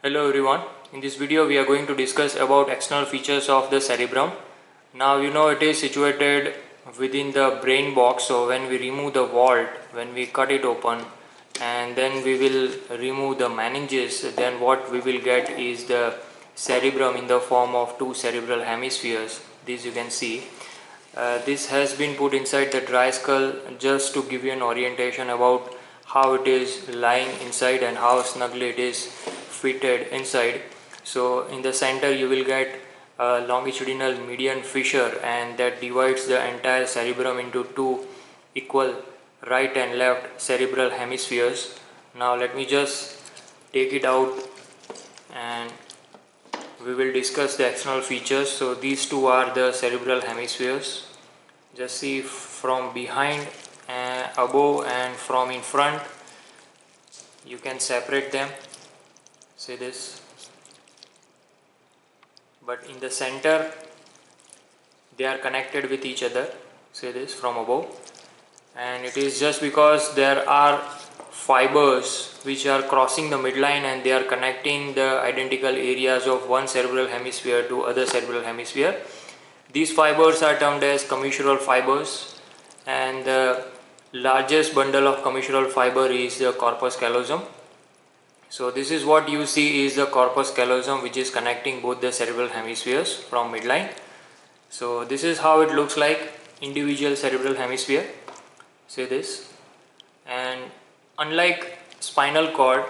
Hello everyone. In this video we are going to discuss about external features of the cerebrum. Now you know it is situated within the brain box, so when we remove the vault, when we cut it open and then we will remove the meninges, then what we will get is the cerebrum in the form of two cerebral hemispheres. This you can see. This has been put inside the dry skull just to give you an orientation about how it is lying inside and how snugly it is fitted inside. So in the center you will get a longitudinal median fissure, and that divides the entire cerebrum into two equal right and left cerebral hemispheres. Now let me just take it out and we will discuss the external features. So these two are the cerebral hemispheres. Just see from behind and above and from in front, you can separate them. See this, but in the center they are connected with each other. See this from above, and it is just because there are fibers which are crossing the midline and they are connecting the identical areas of one cerebral hemisphere to other cerebral hemisphere. These fibers are termed as commissural fibers, and the largest bundle of commissural fiber is the corpus callosum. So this is what you see is the corpus callosum, which is connecting both the cerebral hemispheres from midline. So this is how it looks like, individual cerebral hemisphere. See this, and unlike spinal cord,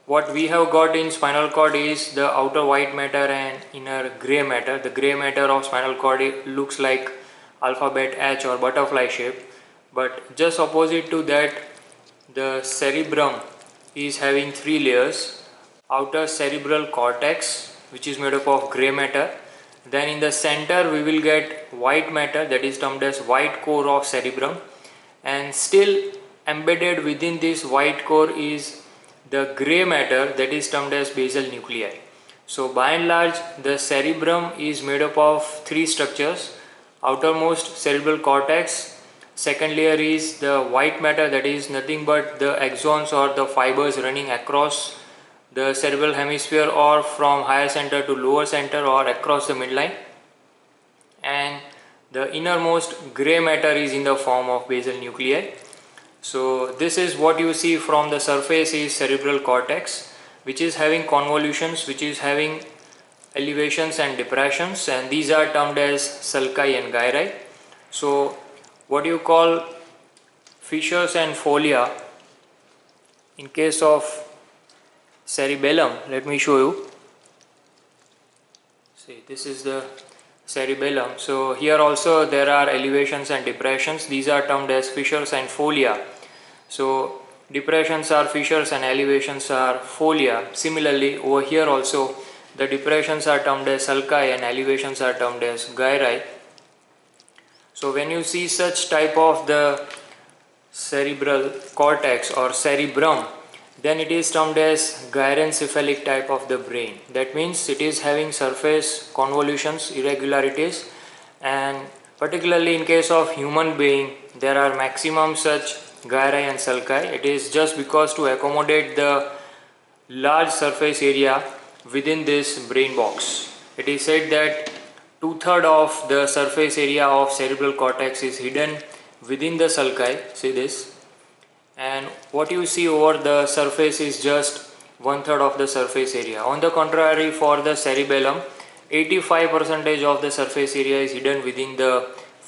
what we have got in spinal cord is the outer white matter and inner grey matter. The grey matter of spinal cord looks like alphabet H or butterfly shape, but just opposite to that, the cerebrum is having three layers. Outer cerebral cortex, which is made up of grey matter. Then in the center we will get white matter, that is termed as white core of cerebrum, and still embedded within this white core is the grey matter, that is termed as basal nuclei. So by and large the cerebrum is made up of three structures: outermost cerebral cortex, second layer is the white matter, that is nothing but the axons or the fibers running across the cerebral hemisphere or from higher center to lower center or across the midline, and the innermost grey matter is in the form of basal nuclei. So this is what you see from the surface is cerebral cortex, which is having convolutions, which is having elevations and depressions, and these are termed as sulci and gyri. So what you call fissures and folia in case of cerebellum, let me show you. See, this is the cerebellum. So here also there are elevations and depressions. These are termed as fissures and folia. So depressions are fissures and elevations are folia. Similarly over here also the depressions are termed as sulci and elevations are termed as gyri. So when you see such type of the cerebral cortex or cerebrum, then it is termed as gyrencephalic type of the brain. That means it is having surface convolutions, irregularities, and particularly in case of human being there are maximum such gyri and sulci. It is just because to accommodate the large surface area within this brain box. It is said that 2/3 of the surface area of cerebral cortex is hidden within the sulci. See this, and what you see over the surface is just 1/3 of the surface area. On the contrary, for the cerebellum, 85% of the surface area is hidden within the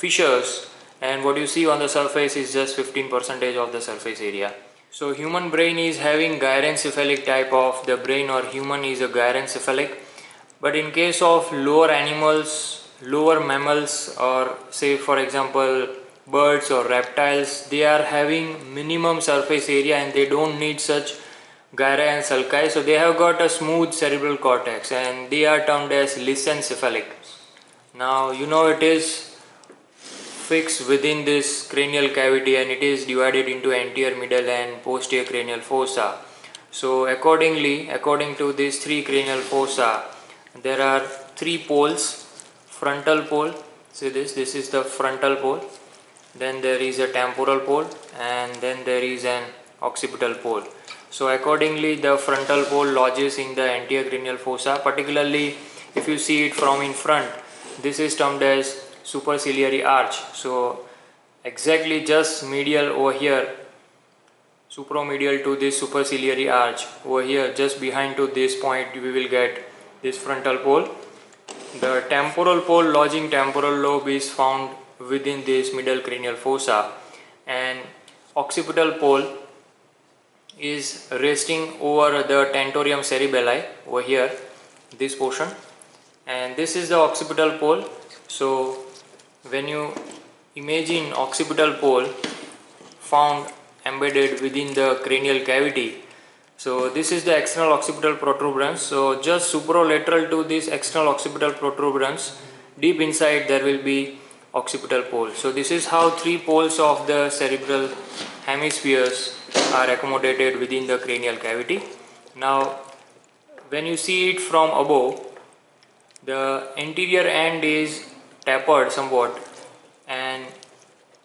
fissures, and what you see on the surface is just 15% of the surface area. So human brain is having gyrencephalic type of the brain, or human is a gyrencephalic. But in case of lower animals, lower mammals, or say for example birds or reptiles, they are having minimum surface area and they don't need such gyri and sulci. So they have got a smooth cerebral cortex and they are termed as lissencephalic. Now you know it is fixed within this cranial cavity and it is divided into anterior, middle and posterior cranial fossa. So according to these three cranial fossa, there are three poles: frontal pole, see this is the frontal pole, then there is a temporal pole, and then there is an occipital pole. So accordingly the frontal pole lodges in the anterior cranial fossa. Particularly if you see it from in front, this is termed as superciliary arch. So exactly just medial over here, supromedial to this superciliary arch, over here just behind to this point we will get this frontal pole. The temporal pole lodging temporal lobe is found within this middle cranial fossa, and occipital pole is resting over the tentorium cerebelli over here, this portion, and this is the occipital pole. So when you imagine occipital pole found embedded within the cranial cavity, so this is the external occipital protuberance. So just supralateral to this external occipital protuberance, deep inside there will be occipital pole. So this is how three poles of the cerebral hemispheres are accommodated within the cranial cavity. Now when you see it from above, the anterior end is tapered somewhat, and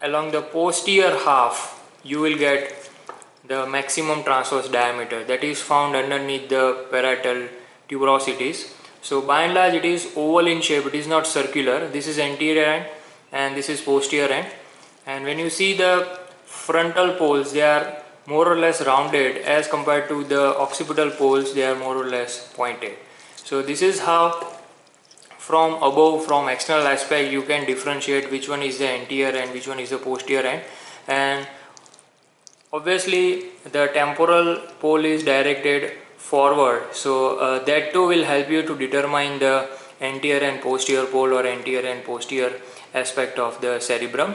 along the posterior half you will get the maximum transverse diameter that is found underneath the parietal tuberosities. So by and large it is oval in shape, it is not circular. This is anterior end and this is posterior end, and when you see the frontal poles, they are more or less rounded as compared to the occipital poles, they are more or less pointed. So this is how from above, from external aspect, you can differentiate which one is the anterior and which one is the posterior end. And obviously the temporal pole is directed forward, so that too will help you to determine the anterior and posterior pole or anterior and posterior aspect of the cerebrum.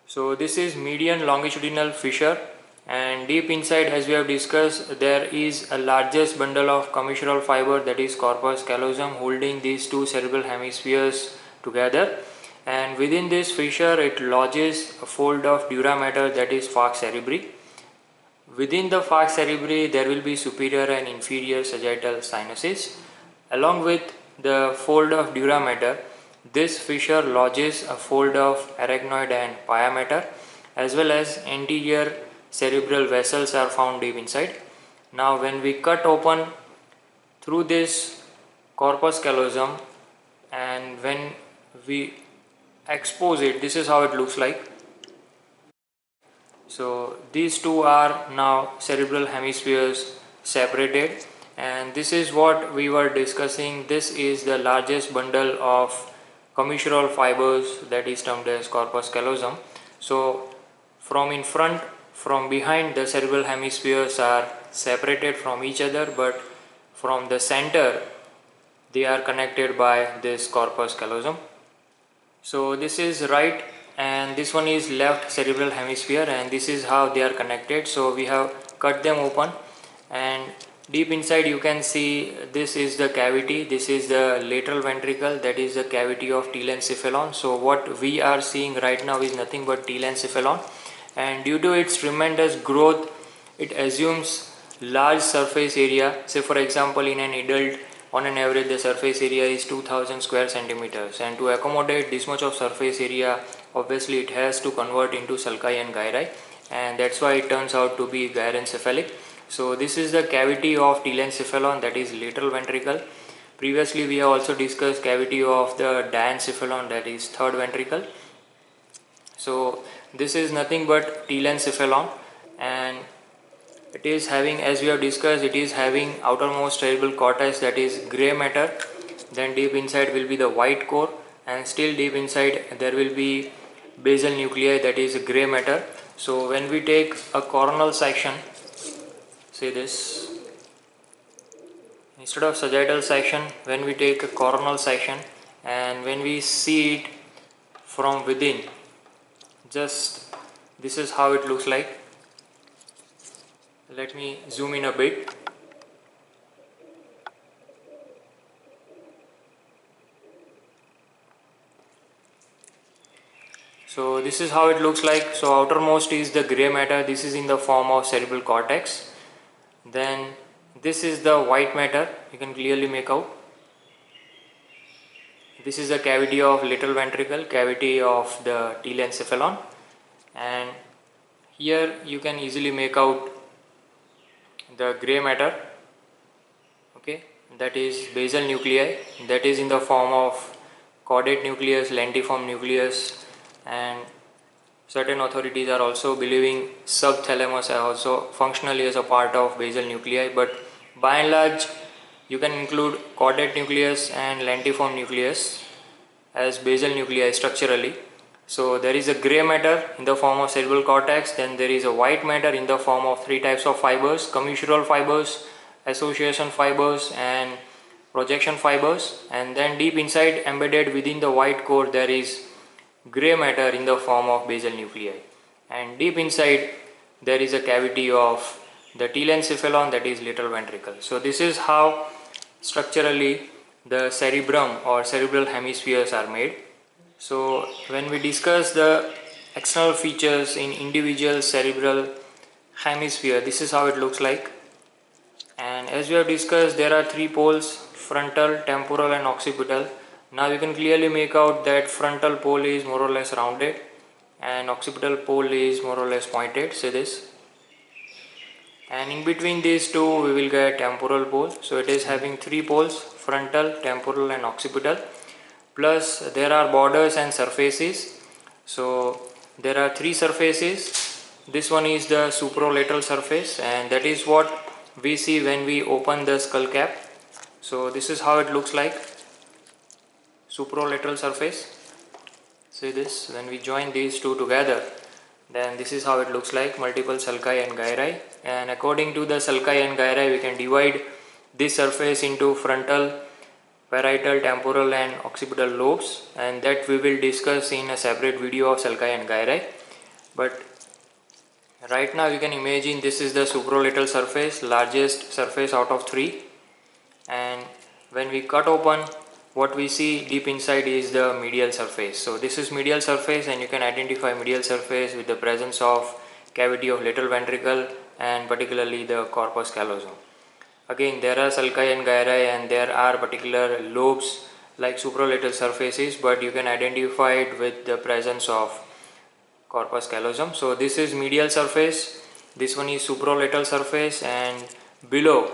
So this is median longitudinal fissure, and deep inside, as we have discussed, there is a largest bundle of commissural fiber, that is corpus callosum, holding these two cerebral hemispheres together, and within this fissure it lodges a fold of dura mater, that is falx cerebri. Within the falx cerebri there will be superior and inferior sagittal sinuses. Along with the fold of dura mater, this fissure lodges a fold of arachnoid and pia mater, as well as anterior cerebral vessels are found deep inside. Now when we cut open through this corpus callosum and when we expose it, this is how it looks like. So these two are now cerebral hemispheres separated, and this is what we were discussing. This is the largest bundle of commissural fibers, that is termed as corpus callosum. So from in front, from behind, the cerebral hemispheres are separated from each other, but from the center they are connected by this corpus callosum. So this is right and this one is left cerebral hemisphere, and this is how they are connected. So we have cut them open, and deep inside you can see this is the cavity, this is the lateral ventricle, that is the cavity of telencephalon. So what we are seeing right now is nothing but telencephalon, and due to its tremendous growth it assumes large surface area. Say for example, in an adult, on an average the surface area is 2000 square centimeters, and to accommodate this much of surface area, obviously it has to convert into sulci and gyri, and that's why it turns out to be gyrencephalic. So this is the cavity of telencephalon, that is lateral ventricle. Previously we have also discussed cavity of the diencephalon, that is third ventricle. So this is nothing but telencephalon, and it is having, as we have discussed, it is having outermost cerebral cortex, that is gray matter, then deep inside will be the white core, and still deep inside there will be basal nuclei, that is gray matter. So when we take a coronal section, say this, instead of sagittal section, when we take a coronal section and when we see it from within, just this is how it looks like. Let me zoom in a bit. So this is how it looks like. So outermost is the gray matter, this is in the form of cerebral cortex. Then this is the white matter, you can clearly make out. This is the cavity of lateral ventricle, cavity of the telencephalon, and here you can easily make out the gray matter, okay, that is basal nuclei, that is in the form of caudate nucleus, lentiform nucleus, and certain authorities are also believing subthalamus are also functionally as a part of basal nuclei, but by and large you can include caudate nucleus and lentiform nucleus as basal nuclei structurally. So there is a gray matter in the form of cerebral cortex, then there is a white matter in the form of three types of fibers: commissural fibers, association fibers, and projection fibers. And then deep inside, embedded within the white core, there is gray matter in the form of basal nuclei, and deep inside there is a cavity of the telencephalon, that is lateral ventricle. So this is how structurally the cerebrum or cerebral hemispheres are made. So when we discuss the external features in individual cerebral hemisphere, this is how it looks like. And as we have discussed, there are three poles: frontal, temporal, and occipital. Now you can clearly make out that frontal pole is more or less rounded and occipital pole is more or less pointed, say this. And in between these two we will get temporal pole. So it is having three poles: frontal, temporal, and occipital. Plus there are borders and surfaces. So there are three surfaces. This one is the supralateral surface, and that is what we see when we open the skull cap. So this is how it looks like, supralateral surface. See this, when we join these two together, then this is how it looks like, multiple sulci and gyri. And according to the sulci and gyri, we can divide this surface into frontal, parietal, temporal, and occipital lobes, and that we will discuss in a separate video of sulci and gyri. But right now you can imagine this is the supralateral surface, largest surface out of three, and when we cut open, what we see deep inside is the medial surface. So this is medial surface, and you can identify medial surface with the presence of cavity of lateral ventricle and particularly the corpus callosum. Again, there are sulci and gyri, and there are particular lobes like supralateral surfaces, but you can identify it with the presence of corpus callosum. So this is medial surface, this one is supralateral surface, and below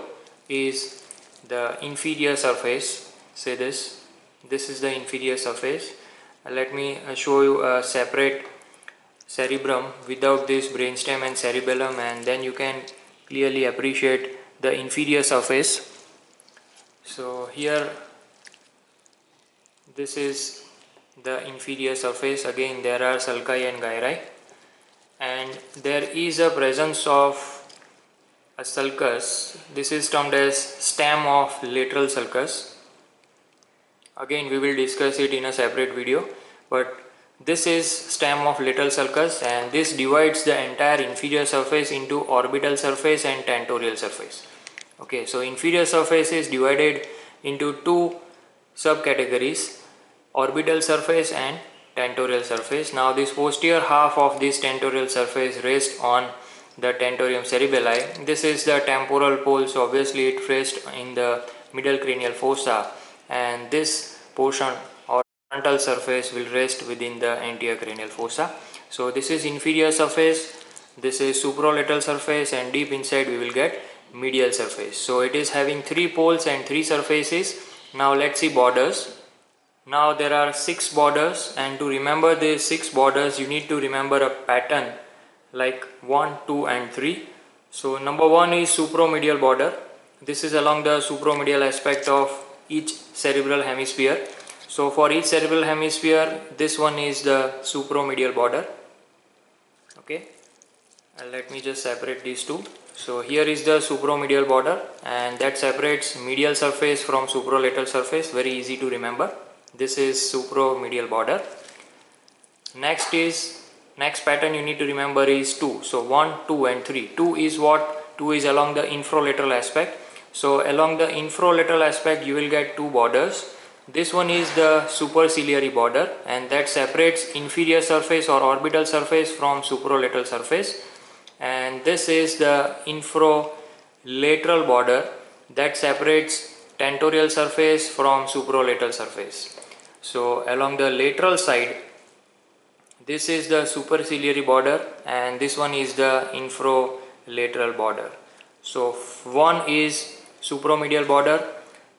is the inferior surface. Say this is the inferior surface. Let me show you a separate cerebrum without this brainstem and cerebellum, and then you can clearly appreciate the inferior surface. So here this is the inferior surface. Again, there are sulci and gyri, and there is a presence of a sulcus. This is termed as stem of lateral sulcus. Again, we will discuss it in a separate video, but this is stem of lateral sulcus, and this divides the entire inferior surface into orbital surface and tentorial surface. Okay, so inferior surface is divided into two subcategories: orbital surface and tentorial surface. Now this posterior half of this tentorial surface rests on the tentorium cerebelli. This is the temporal pole, so obviously it rests in the middle cranial fossa, and this portion or frontal surface will rest within the anterior cranial fossa. So this is inferior surface, this is supralateral surface, and deep inside we will get medial surface. So it is having three poles and three surfaces. Now let's see borders. Now there are 6 borders, and to remember these 6 borders you need to remember a pattern like 1, 2 and 3. So number 1 is supromedial border. This is along the supromedial aspect of each cerebral hemisphere. So for each cerebral hemisphere, this one is the supromedial border. Okay, and let me just separate these two. So here is the supromedial border, and that separates medial surface from supralateral surface. Very easy to remember. This is supromedial border. Next pattern you need to remember is 2. So 1, 2 and 3. 2 is what? 2 is along the infralateral aspect. So along the infralateral aspect you will get 2 borders. This one is the superciliary border, and that separates inferior surface or orbital surface from supralateral surface. And this is the infralateral border that separates tentorial surface from supralateral surface. So along the lateral side, this is the superciliary border, and this one is the infralateral border. So one is supromedial border,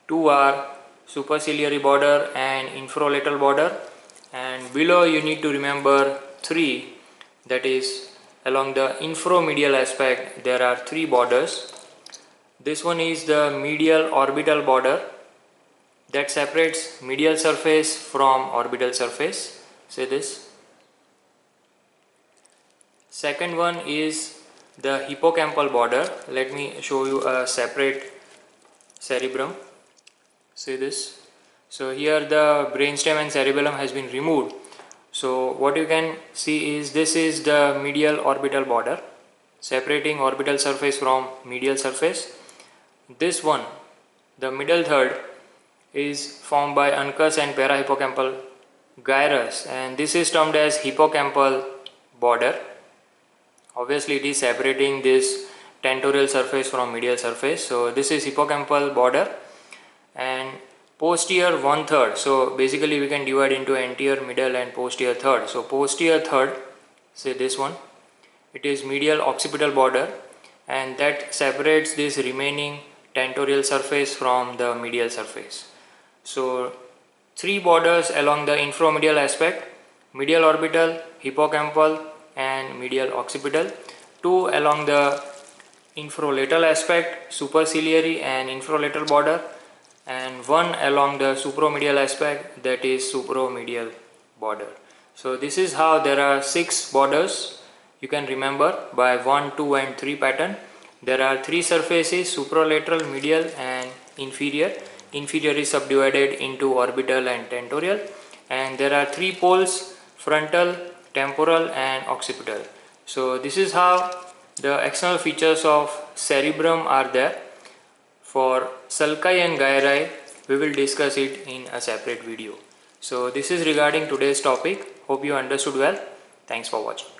two are superciliary border and infrolateral border, and below you need to remember three, that is along the infromedial aspect there are three borders. This one is the medial orbital border that separates medial surface from orbital surface. Say this. Second one is the hippocampal border. Let me show you a separate cerebrum. See this. So here the brainstem and cerebellum has been removed. So what you can see is this is the medial orbital border separating orbital surface from medial surface. This one, the middle third, is formed by uncus and parahippocampal gyrus, and this is termed as hippocampal border. Obviously it is separating this tentorial surface from medial surface. So this is hippocampal border, and posterior one third. So basically we can divide into anterior, middle and posterior third. So posterior third, say this one, it is medial occipital border, and that separates this remaining tentorial surface from the medial surface. So three borders along the infromedial aspect, medial orbital, hippocampal and medial occipital. Two along the infrolateral aspect, superciliary and infrolateral border, and one along the supromedial aspect, that is supromedial border. So this is how there are six borders you can remember by 1, 2 and 3 pattern. There are three surfaces, supralateral, medial and inferior. Inferior is subdivided into orbital and tentorial, and there are three poles, frontal, temporal and occipital. So this is how the external features of cerebrum are there. For sulci and gyri we will discuss it in a separate video. So this is regarding today's topic. Hope you understood well. Thanks for watching.